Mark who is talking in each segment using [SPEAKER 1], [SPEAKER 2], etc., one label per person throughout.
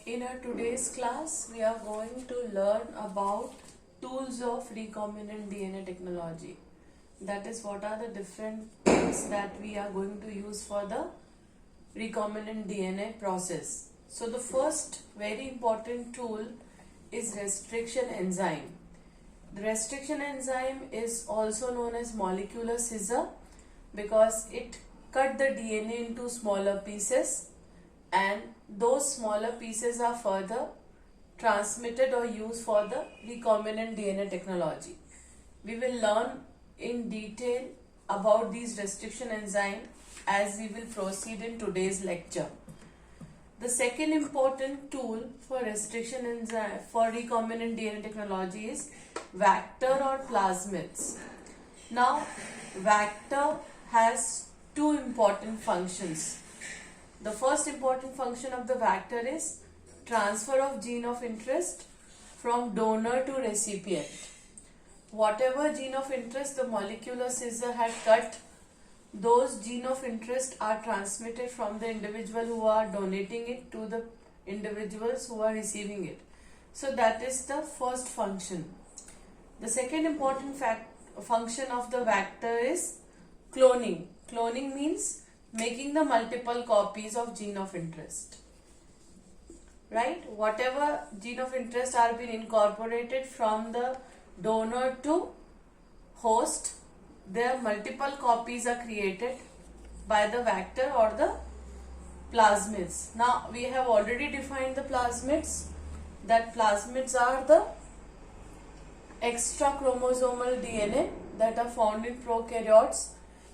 [SPEAKER 1] In our today's class, we are going to learn about tools of recombinant DNA technology. That is, what are the different tools that we are going to use for the recombinant DNA process. So the first very important tool is restriction enzyme. The restriction enzyme is also known as molecular scissor because it cut the DNA into smaller pieces, and those smaller pieces are further transmitted or used for the recombinant DNA technology. We will learn in detail about these restriction enzymes as we will proceed in today's lecture. The second important tool for restriction enzyme for recombinant DNA technology is Vactor or plasmids. Now, Vactor has two important functions. The first important function of the Vactor is transfer of gene of interest from donor to recipient. Whatever gene of interest the molecular scissor had cut, those gene of interest are transmitted from the individual who are donating it to the individuals who are receiving it. So that is the first function. The second important function of the Vactor is cloning. Cloning means making the multiple copies of gene of interest. Right? Whatever gene of interest are being incorporated from the donor to host, their multiple copies are created by the Vactor or the plasmids. Now we have already defined the plasmids, that plasmids are the extra chromosomal DNA that are found in prokaryotes.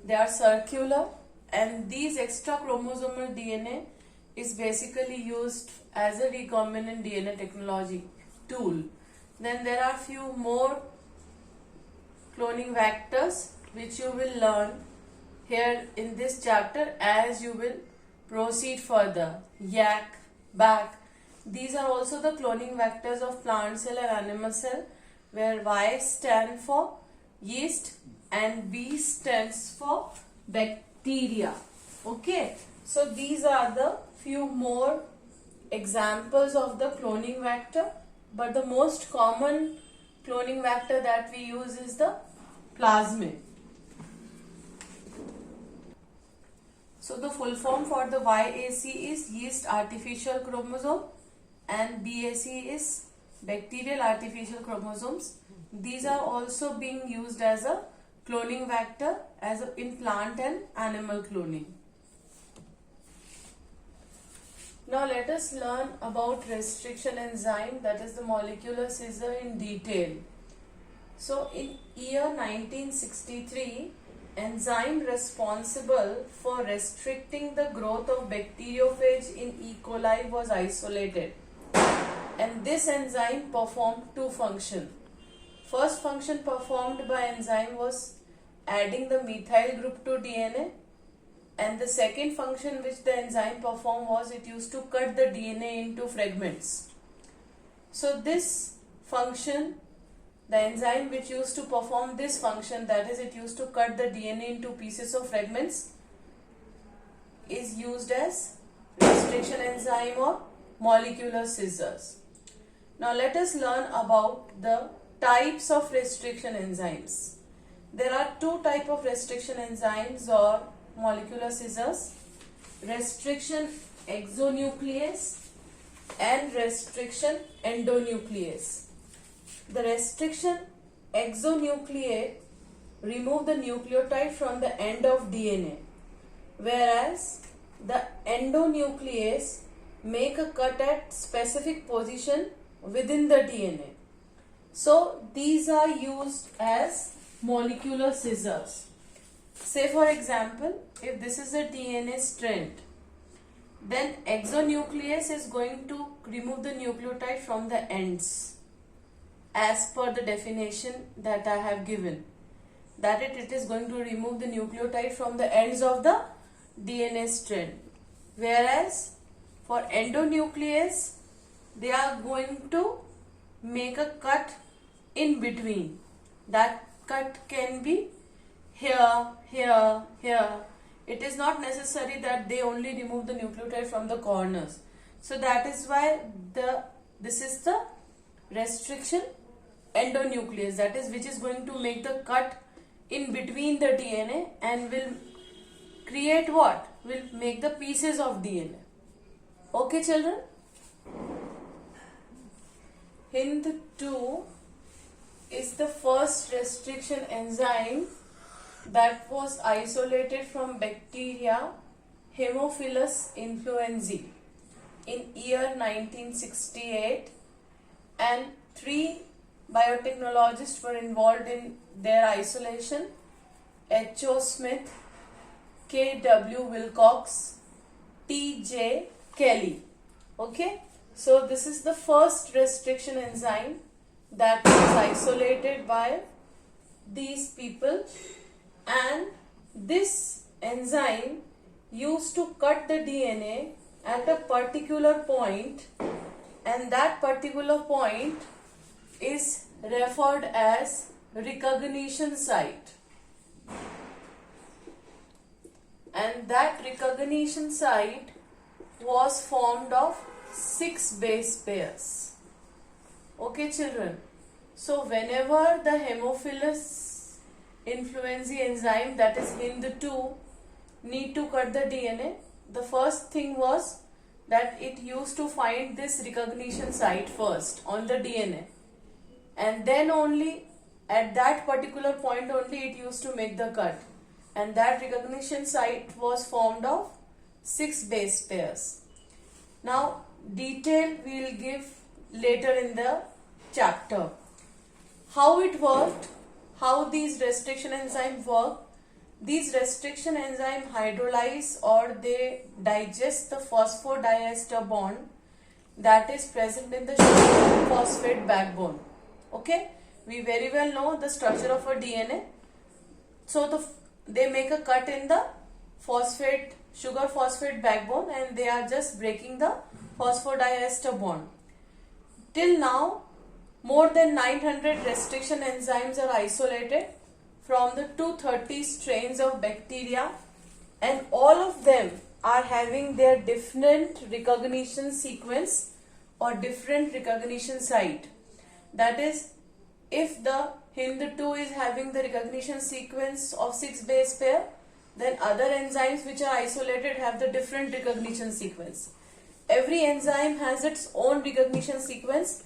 [SPEAKER 1] They are circular, and these extra chromosomal DNA is basically used as a recombinant DNA technology tool. Then there are few more cloning vectors which you will learn here in this chapter as you will proceed further. YAC, BAC, these are also the cloning vectors of plant cell and animal cell, where Y stands for yeast and B stands for bacteria. Okay, so these are the few more examples of the cloning vector, but the most common cloning vector that we use is the plasmid. So the full form for the YAC is yeast artificial chromosome and BAC is bacterial artificial chromosomes. These are also being used as a cloning vector in plant and animal cloning. Now let us learn about restriction enzyme, that is the molecular scissor, in detail. So in year 1963, enzyme responsible for restricting the growth of bacteriophage in E. coli was isolated, and this enzyme performed two functions. First function performed by enzyme was adding the methyl group to DNA, and the second function which the enzyme performed was it used to cut the DNA into fragments. So this function, the enzyme which used to perform this function, that is it used to cut the DNA into pieces of fragments, is used as restriction enzyme or molecular scissors. Now let us learn about the types of restriction enzymes. There are two types of restriction enzymes or molecular scissors: restriction exonuclease and restriction endonuclease. The restriction exonuclease remove the nucleotide from the end of DNA, whereas the endonuclease make a cut at specific position within the DNA. So these are used as molecular scissors. Say for example, if this is a DNA strand, then exonuclease is going to remove the nucleotide from the ends as per the definition that I have given, that it is going to remove the nucleotide from the ends of the DNA strand, whereas for endonuclease they are going to make a cut in between. That cut can be here, here, here. It is not necessary that they only remove the nucleotide from the corners. So that is why this is the restriction endonuclease, that is which is going to make the cut in between the DNA and will create what? Will make the pieces of DNA. Okay children? HindII is the first restriction enzyme that was isolated from bacteria Haemophilus influenzae in year 1968, and 3 biotechnologists were involved in their isolation: H.O. Smith, K.W. Wilcox, T.J. Kelly. Okay, so this is the first restriction enzyme that was isolated by these people, and this enzyme used to cut the DNA at a particular point, and that particular point is referred as recognition site, and that recognition site was formed of 6 base pairs. Okay children, so whenever the Haemophilus influenzae enzyme, that is HindII, need to cut the DNA, the first thing was that it used to find this recognition site first on the DNA, and then only at that particular point only it used to make the cut, and that recognition site was formed of 6 base pairs. Now detail we will give later in the chapter. How it worked, how these restriction enzymes work. These restriction enzymes hydrolyze or they digest the phosphodiester bond that is present in the sugar phosphate backbone. Okay, we very well know the structure of a DNA. So they make a cut in the sugar phosphate backbone, and they are just breaking the phosphodiester bond. Till now, more than 900 restriction enzymes are isolated from the 230 strains of bacteria, and all of them are having their different recognition sequence or different recognition site. That is, if the HindII is having the recognition sequence of 6 base pair, then other enzymes which are isolated have the different recognition sequence. Every enzyme has its own recognition sequence,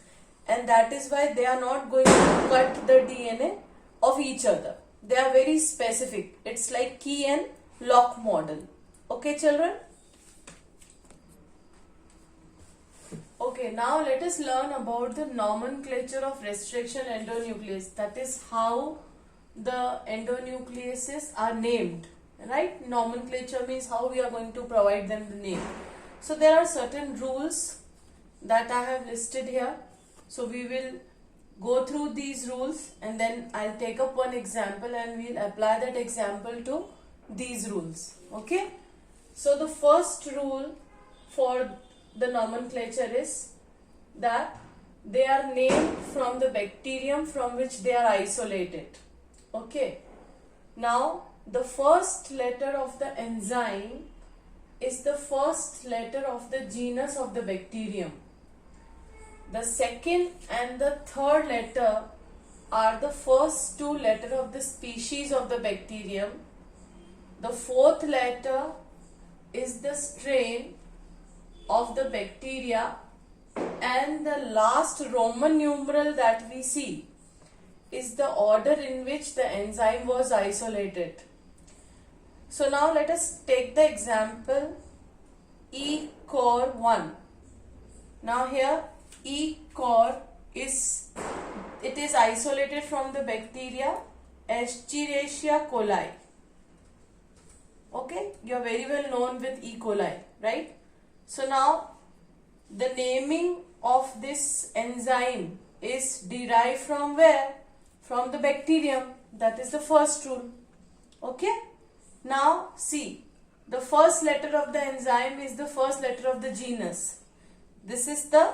[SPEAKER 1] and that is why they are not going to cut the DNA of each other. They are very specific. It's like key and lock model. Okay children? Okay, now let us learn about the nomenclature of restriction endonuclease. That is how the endonucleases are named. Right? Nomenclature means how we are going to provide them the name. So there are certain rules that I have listed here. So we will go through these rules, and then I'll take up one example and we'll apply that example to these rules. Okay? So the first rule for the nomenclature is that they are named from the bacterium from which they are isolated. Okay? Now the first letter of the enzyme is the first letter of the genus of the bacterium. The second and the third letter are the first 2 letters of the species of the bacterium. The fourth letter is the strain of the bacteria, and the last Roman numeral that we see is the order in which the enzyme was isolated. So now let us take the example E. cor 1. Now here E. cor is isolated from the bacteria Escherichia coli. Okay, you are very well known with E. coli, right? So now the naming of this enzyme is derived from where? From the bacterium. That is the first rule. Okay. Now see, the first letter of the enzyme is the first letter of the genus. This is the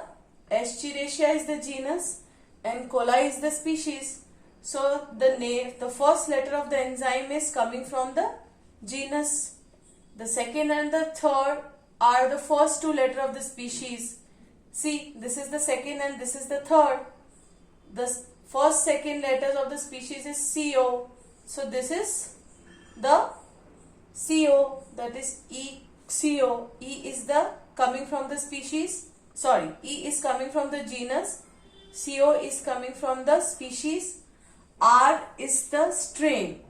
[SPEAKER 1] Escherichia is the genus and coli is the species. So the first letter of the enzyme is coming from the genus. The second and the third are the first two letters of the species. See, this is the second and this is the third. The first, second letters of the species is CO. So this is the CO, that is CO. E is the coming from the species. Sorry, E is coming from the genus. CO is coming from the species. R is the strain.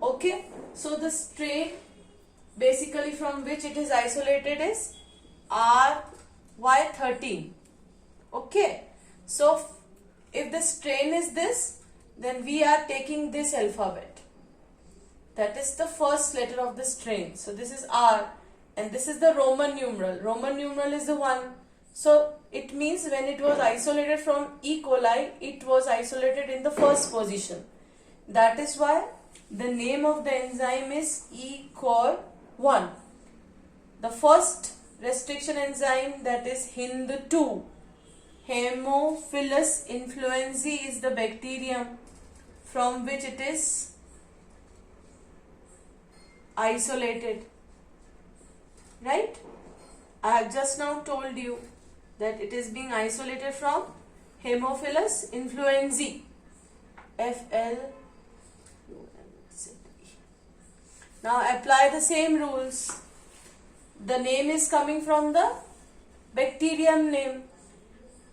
[SPEAKER 1] Okay, so the strain basically from which it is isolated is RY13. Okay, so if the strain is this, then we are taking this alphabet. That is the first letter of the strain. So this is R and this is the Roman numeral. Roman numeral is the 1. So it means when it was isolated from E. coli, it was isolated in the first position. That is why the name of the enzyme is ECOR1. The first restriction enzyme, that is HIND2. Haemophilus influenzae is the bacterium from which it is isolated. Right? I have just now told you that it is being isolated from Haemophilus influenzae. Now apply the same rules. The name is coming from the bacterium name.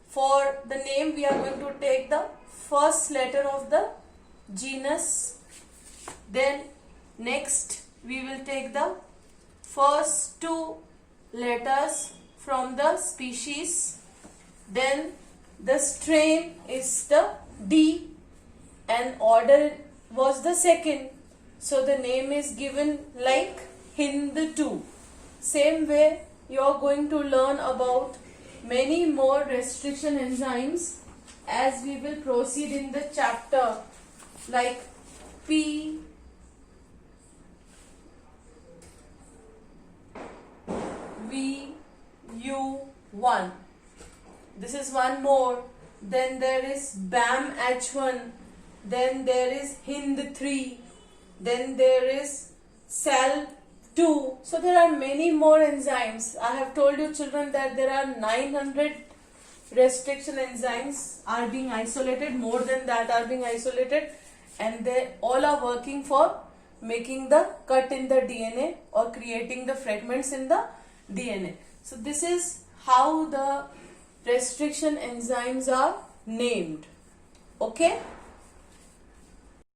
[SPEAKER 1] For the name, we are going to take the first letter of the genus. Then next we will take the first two letters from the species. Then the strain is the D and order was the second. So the name is given like HIND2. Same way you are going to learn about many more restriction enzymes as we will proceed in the chapter, like PVU1. This is one more. Then there is BAMH1. Then there is HIND3. Then there is SALP2. So there are many more enzymes. I have told you children that there are 900 restriction enzymes are being isolated. More than that are being isolated. And they all are working for making the cut in the DNA or creating the fragments in the DNA. So this is how the restriction enzymes are named. Okay.